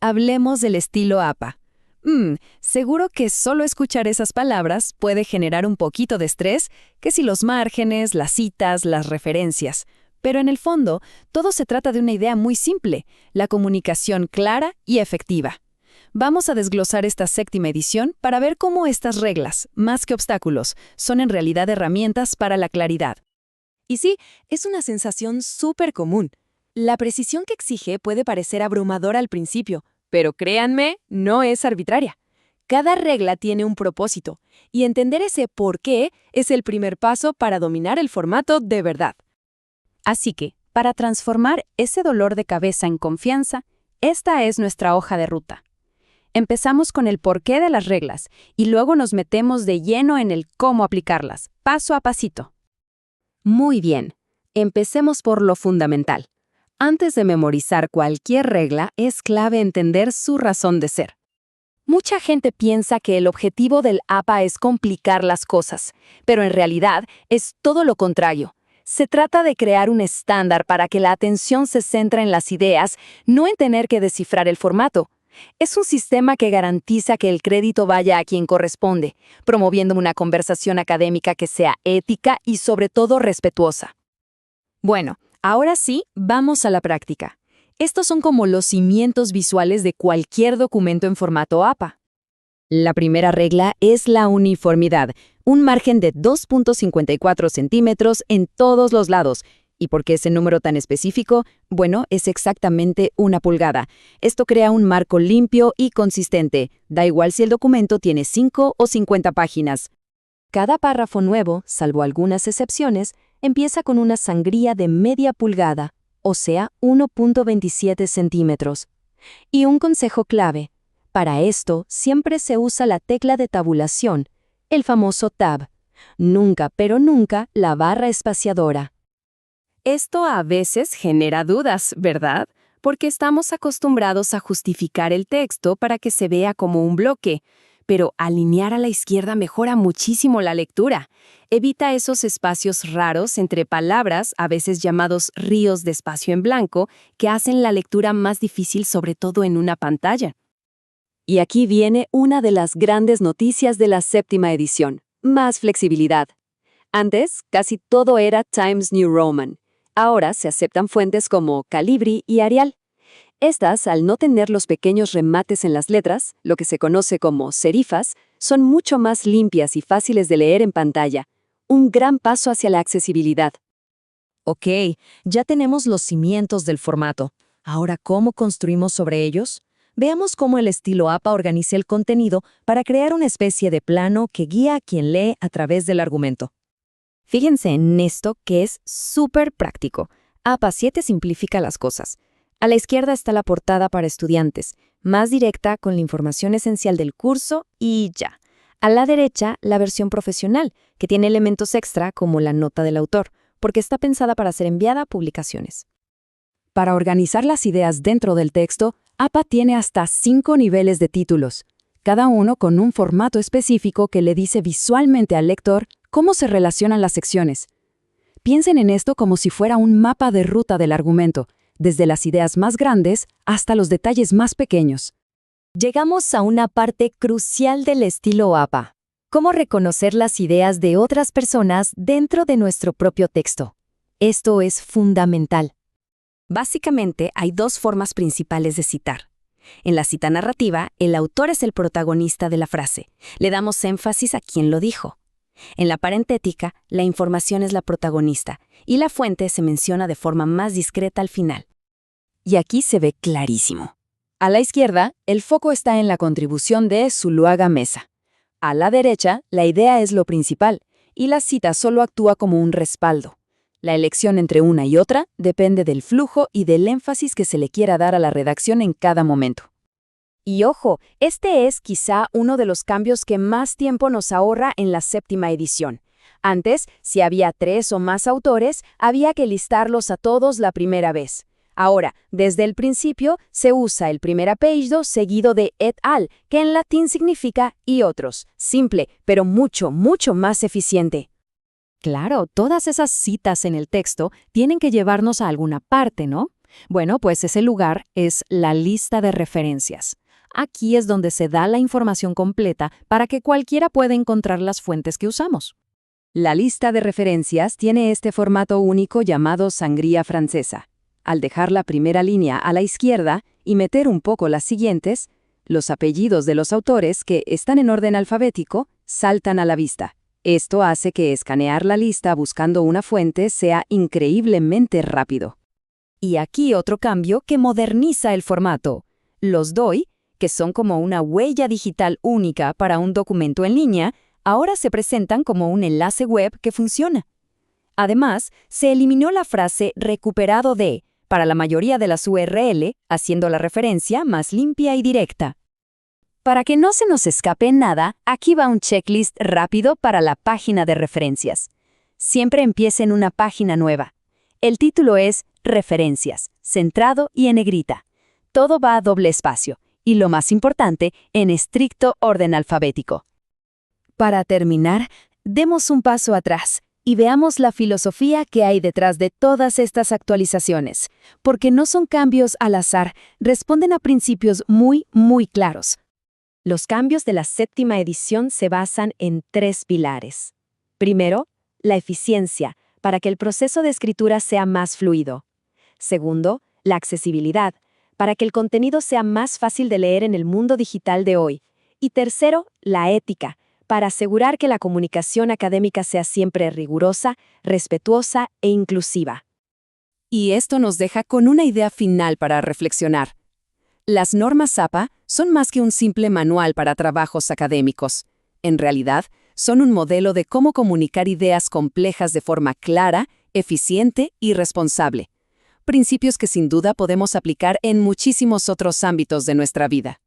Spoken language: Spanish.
hablemos del estilo APA. Seguro que solo escuchar esas palabras puede generar un poquito de estrés, que si los márgenes, las citas, las referencias. Pero en el fondo, todo se trata de una idea muy simple, la comunicación clara y efectiva. Vamos a desglosar esta séptima edición para ver cómo estas reglas, más que obstáculos, son en realidad herramientas para la claridad. Y sí, es una sensación súper común. La precisión que exige puede parecer abrumadora al principio, pero créanme, no es arbitraria. Cada regla tiene un propósito, y entender ese por qué es el primer paso para dominar el formato de verdad. Así que, para transformar ese dolor de cabeza en confianza, esta es nuestra hoja de ruta. Empezamos con el porqué de las reglas y luego nos metemos de lleno en el cómo aplicarlas, paso a pasito. Muy bien, empecemos por lo fundamental. Antes de memorizar cualquier regla, es clave entender su razón de ser. Mucha gente piensa que el objetivo del APA es complicar las cosas, pero en realidad es todo lo contrario. Se trata de crear un estándar para que la atención se centre en las ideas, no en tener que descifrar el formato. Es un sistema que garantiza que el crédito vaya a quien corresponde, promoviendo una conversación académica que sea ética y sobre todo respetuosa. Bueno, ahora sí, vamos a la práctica. Estos son como los cimientos visuales de cualquier documento en formato APA. La primera regla es la uniformidad, un margen de 2.54 centímetros en todos los lados. ¿Y por qué ese número tan específico? Bueno, es exactamente 1 pulgada. Esto crea un marco limpio y consistente. Da igual si el documento tiene 5 o 50 páginas. Cada párrafo nuevo, salvo algunas excepciones, empieza con una sangría de media pulgada, o sea, 1.27 centímetros. Y un consejo clave. Para esto, siempre se usa la tecla de tabulación, el famoso tab. Nunca, pero nunca, la barra espaciadora. Esto a veces genera dudas, ¿verdad? Porque estamos acostumbrados a justificar el texto para que se vea como un bloque, pero alinear a la izquierda mejora muchísimo la lectura. Evita esos espacios raros entre palabras, a veces llamados ríos de espacio en blanco, que hacen la lectura más difícil, sobre todo en una pantalla. Y aquí viene una de las grandes noticias de la séptima edición: más flexibilidad. Antes, casi todo era Times New Roman. Ahora se aceptan fuentes como Calibri y Arial. Estas, al no tener los pequeños remates en las letras, lo que se conoce como serifas, son mucho más limpias y fáciles de leer en pantalla. Un gran paso hacia la accesibilidad. Ok, ya tenemos los cimientos del formato. Ahora, ¿cómo construimos sobre ellos? Veamos cómo el estilo APA organiza el contenido para crear una especie de plano que guía a quien lee a través del argumento. Fíjense en esto que es súper práctico. APA 7 simplifica las cosas. A la izquierda está la portada para estudiantes, más directa con la información esencial del curso y ya. A la derecha, la versión profesional, que tiene elementos extra como la nota del autor, porque está pensada para ser enviada a publicaciones. Para organizar las ideas dentro del texto, APA tiene hasta 5 niveles de títulos, cada uno con un formato específico que le dice visualmente al lector cómo se relacionan las secciones. Piensen en esto como si fuera un mapa de ruta del argumento, desde las ideas más grandes hasta los detalles más pequeños. Llegamos a una parte crucial del estilo APA: cómo reconocer las ideas de otras personas dentro de nuestro propio texto. Esto es fundamental. Básicamente, hay 2 formas principales de citar. En la cita narrativa, el autor es el protagonista de la frase. Le damos énfasis a quien lo dijo. En la parentética, la información es la protagonista y la fuente se menciona de forma más discreta al final. Y aquí se ve clarísimo. A la izquierda, el foco está en la contribución de Zuluaga Mesa. A la derecha, la idea es lo principal y la cita solo actúa como un respaldo. La elección entre una y otra depende del flujo y del énfasis que se le quiera dar a la redacción en cada momento. Y ojo, este es quizá uno de los cambios que más tiempo nos ahorra en la séptima edición. Antes, si había 3 o más autores, había que listarlos a todos la primera vez. Ahora, desde el principio, se usa el primer apellido seguido de et al, que en latín significa y otros. Simple, pero mucho, mucho más eficiente. Claro, todas esas citas en el texto tienen que llevarnos a alguna parte, ¿no? Bueno, pues ese lugar es la lista de referencias. Aquí es donde se da la información completa para que cualquiera pueda encontrar las fuentes que usamos. La lista de referencias tiene este formato único llamado sangría francesa. Al dejar la primera línea a la izquierda y meter un poco las siguientes, los apellidos de los autores que están en orden alfabético saltan a la vista. Esto hace que escanear la lista buscando una fuente sea increíblemente rápido. Y aquí otro cambio que moderniza el formato. Los DOI, que son como una huella digital única para un documento en línea, ahora se presentan como un enlace web que funciona. Además, se eliminó la frase recuperado de para la mayoría de las URL, haciendo la referencia más limpia y directa. Para que no se nos escape nada, aquí va un checklist rápido para la página de referencias. Siempre empiece en una página nueva. El título es Referencias, centrado y en negrita. Todo va a doble espacio, y lo más importante, en estricto orden alfabético. Para terminar, demos un paso atrás y veamos la filosofía que hay detrás de todas estas actualizaciones, porque no son cambios al azar, responden a principios muy claros. Los cambios de la 7ª edición se basan en 3 pilares. Primero, la eficiencia, para que el proceso de escritura sea más fluido. Segundo, la accesibilidad, para que el contenido sea más fácil de leer en el mundo digital de hoy. Y tercero, la ética, para asegurar que la comunicación académica sea siempre rigurosa, respetuosa e inclusiva. Y esto nos deja con una idea final para reflexionar. Las normas APA son más que un simple manual para trabajos académicos. En realidad, son un modelo de cómo comunicar ideas complejas de forma clara, eficiente y responsable. Principios que sin duda podemos aplicar en muchísimos otros ámbitos de nuestra vida.